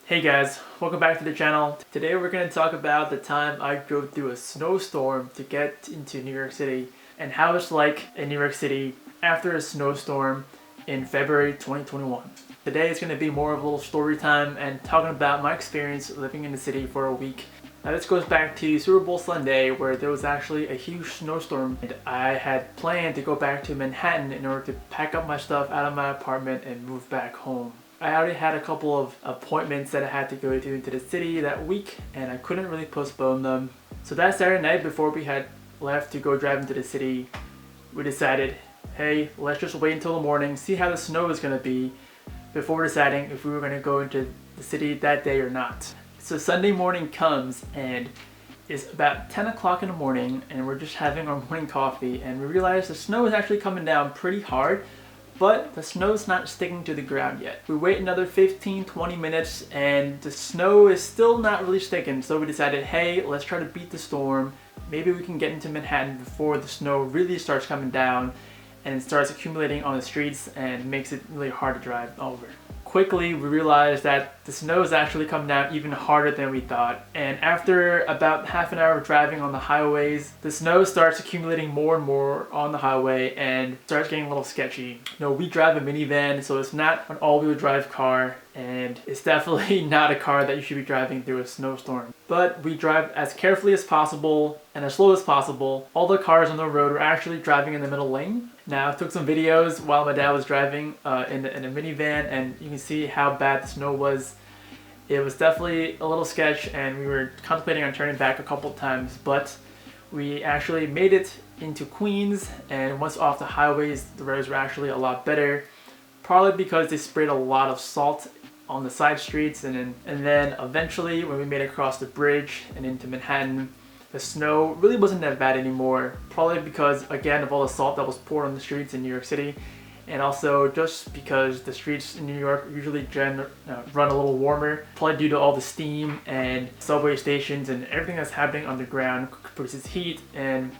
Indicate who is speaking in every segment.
Speaker 1: Hey guys, welcome back to the channel. Today we're going to talk about the time I drove through a snowstorm to get into New York City and how it's like in New York City after a snowstorm in February 2021. Today is going to be more of a little story time and talking about my experience living in the city for a week. Now this goes back to Super Bowl Sunday where there was actually a huge snowstorm and I had planned to go back to Manhattan in order to pack up my stuff out of my apartment and move back home. I already had a couple of appointments that I had to go to into the city that week and I couldn't really postpone them. So that Saturday night before we had left to go drive into the city, we decided, hey, let's just wait until the morning, see how the snow is going to be before deciding if we were going to go into the city that day or not. So Sunday morning comes and it's about 10 o'clock in the morning and we're just having our morning coffee and we realize the snow is actually coming down pretty hard, but the snow's not sticking to the ground yet. We wait another 15-20 minutes and the snow is still not really sticking, so we decided, hey, let's try to beat the storm. Maybe we can get into Manhattan before the snow really starts coming down and it starts accumulating on the streets and makes it really hard to drive over. Quickly, we realized that the snow is actually coming down even harder than we thought. And after about half an hour of driving on the highways, the snow starts accumulating more and more on the highway and starts getting a little sketchy. We drive a minivan, so it's not an all-wheel drive car, and it's definitely not a car that you should be driving through a snowstorm. But we drive as carefully as possible and as slow as possible. All the cars on the road were actually driving in the middle lane. Now, I took some videos while my dad was driving in a minivan, and you can see how bad the snow was. It was definitely a little sketch, and we were contemplating on turning back a couple times, but we actually made it into Queens, and once off the highways, the roads were actually a lot better, probably because they sprayed a lot of salt on the side streets, and then eventually when we made it across the bridge and into Manhattan, the snow really wasn't that bad anymore, probably because, again, of all the salt that was poured on the streets in New York City, and also just because the streets in New York usually run a little warmer, probably due to all the steam and subway stations and everything that's happening underground produces heat and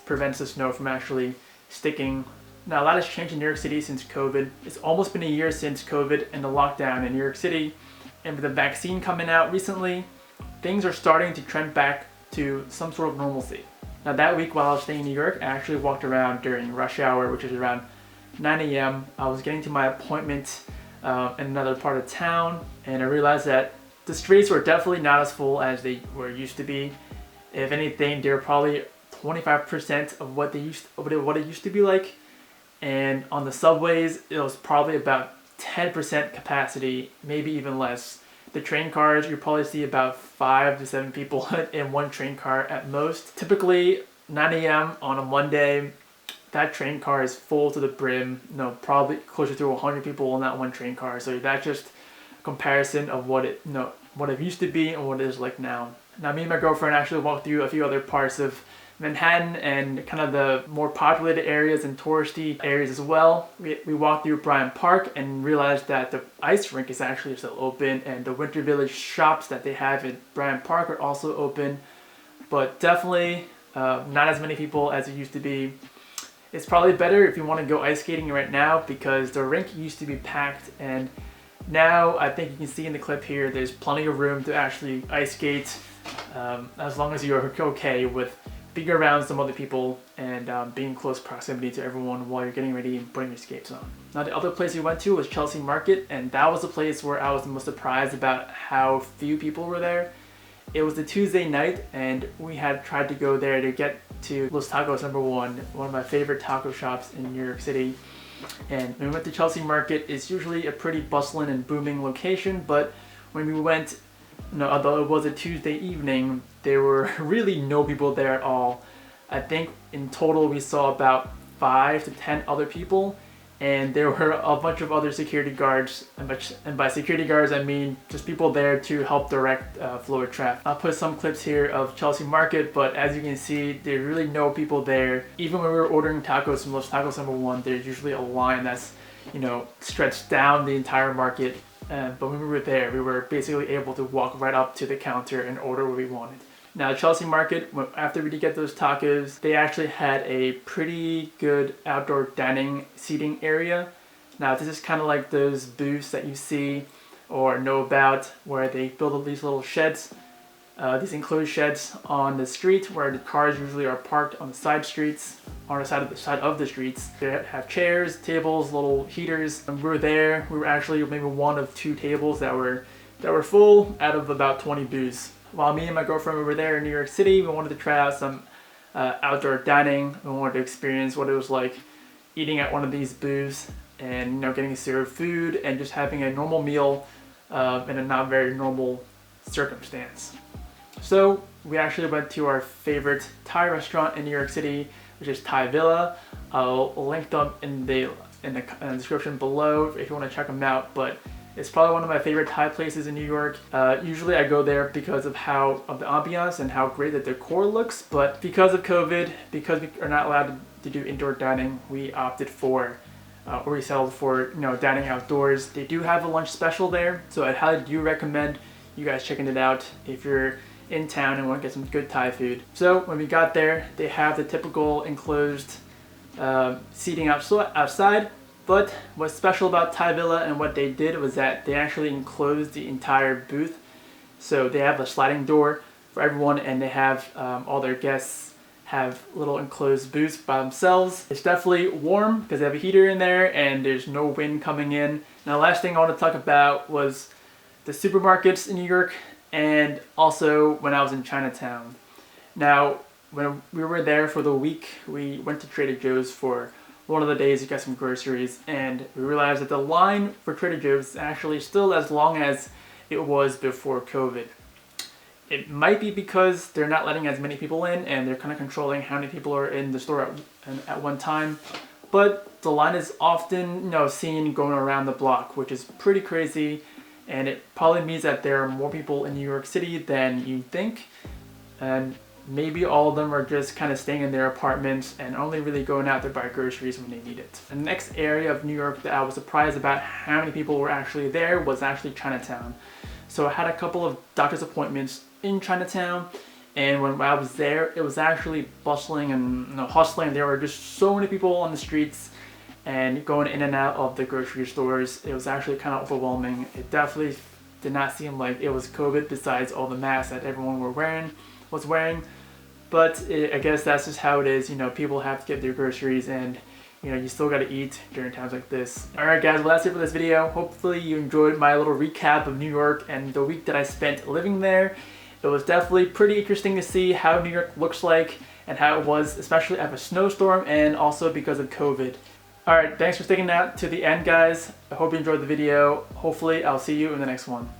Speaker 1: prevents the snow from actually sticking. Now, a lot has changed in New York City since COVID. It's almost been a year since COVID and the lockdown in New York City, and with the vaccine coming out recently, things are starting to trend back to some sort of normalcy. Now that week while I was staying in New York, I actually walked around during rush hour, which is around 9 a.m. I was getting to my appointment in another part of town, and I realized that the streets were definitely not as full as they were used to be. If anything, they were probably 25% of what it used to be like. And on the subways, it was probably about 10% capacity, maybe even less. The train cars, you probably see about 5 to 7 people in one train car at most. Typically, 9 a.m. on a Monday, that train car is full to the brim. Probably closer to 100 people in that one train car. So that's just a comparison of what it used to be and what it is like now. Now, me and my girlfriend actually walked through a few other parts of Manhattan and kind of the more populated areas and touristy areas as well. We walked through Bryant Park and realized that the ice rink is actually still open, and the Winter Village shops that they have in Bryant Park are also open, but definitely not as many people as it used to be. It's probably better if you want to go ice skating right now because the rink used to be packed, and now I think you can see in the clip here there's plenty of room to actually ice skate as long as you're okay with being around some other people and being in close proximity to everyone while you're getting ready and putting your skates on. Now, the other place we went to was Chelsea Market, and that was the place where I was the most surprised about how few people were there. It was a Tuesday night, and we had tried to go there to get to Los Tacos #1, one of my favorite taco shops in New York City. And when we went to Chelsea Market, it's usually a pretty bustling and booming location, but when we went, although it was a Tuesday evening, there were really no people there at all. I think in total we saw about 5 to 10 other people, and there were a bunch of other security guards, and by security guards I mean just people there to help direct flow of traffic. I'll put some clips here of Chelsea Market, but as you can see, there's really no people there. Even when we were ordering tacos from Los Tacos #1, there's usually a line that's stretched down the entire market. But when we were there, we were basically able to walk right up to the counter and order what we wanted. Now, Chelsea Market, after we did get those tacos, they actually had a pretty good outdoor dining seating area. Now, this is kind of like those booths that you see or know about, where they build these little sheds, these enclosed sheds on the street where the cars usually are parked on the side streets, on the side of the streets. They have chairs, tables, little heaters. And we were there. We were actually maybe one of 2 tables that were full out of about 20 booths. While me and my girlfriend were there in New York City, we wanted to try out some outdoor dining. We wanted to experience what it was like eating at one of these booths and getting served food and just having a normal meal in a not very normal circumstance. So we actually went to our favorite Thai restaurant in New York City, which is Thai Villa. I'll link them in the description below if you want to check them out. But it's probably one of my favorite Thai places in New York. Usually I go there because of the ambiance and how great the decor looks. But because of COVID, because we are not allowed to do indoor dining, we opted for or we settled for dining outdoors. They do have a lunch special there, so I highly do recommend you guys checking it out if you're in town and want to get some good Thai food. So when we got there, they have the typical enclosed seating outside, but what's special about Thai Villa and what they did was that they actually enclosed the entire booth. So they have a sliding door for everyone, and they have all their guests have little enclosed booths by themselves. It's definitely warm because they have a heater in there and there's no wind coming in. And the last thing I want to talk about was the supermarkets in New York, and also when I was in Chinatown. Now, when we were there for the week, we went to Trader Joe's for one of the days to get some groceries, and we realized that the line for Trader Joe's is actually still as long as it was before COVID. It might be because they're not letting as many people in and they're kind of controlling how many people are in the store at one time. But the line is often seen going around the block, which is pretty crazy. And it probably means that there are more people in New York City than you think. And maybe all of them are just kind of staying in their apartments and only really going out to buy groceries when they need it. The next area of New York that I was surprised about how many people were actually there was actually Chinatown. So I had a couple of doctor's appointments in Chinatown, and when I was there, it was actually bustling and hustling. There were just so many people on the streets and going in and out of the grocery stores. It was actually kind of overwhelming. It definitely did not seem like it was COVID, besides all the masks that everyone was wearing. But I guess that's just how it is. People have to get their groceries, and you still gotta eat during times like this. Alright guys, well that's it for this video. Hopefully you enjoyed my little recap of New York and the week that I spent living there. It was definitely pretty interesting to see how New York looks like and how it was, especially after a snowstorm and also because of COVID. Alright, thanks for sticking out to the end guys. I hope you enjoyed the video. Hopefully I'll see you in the next one.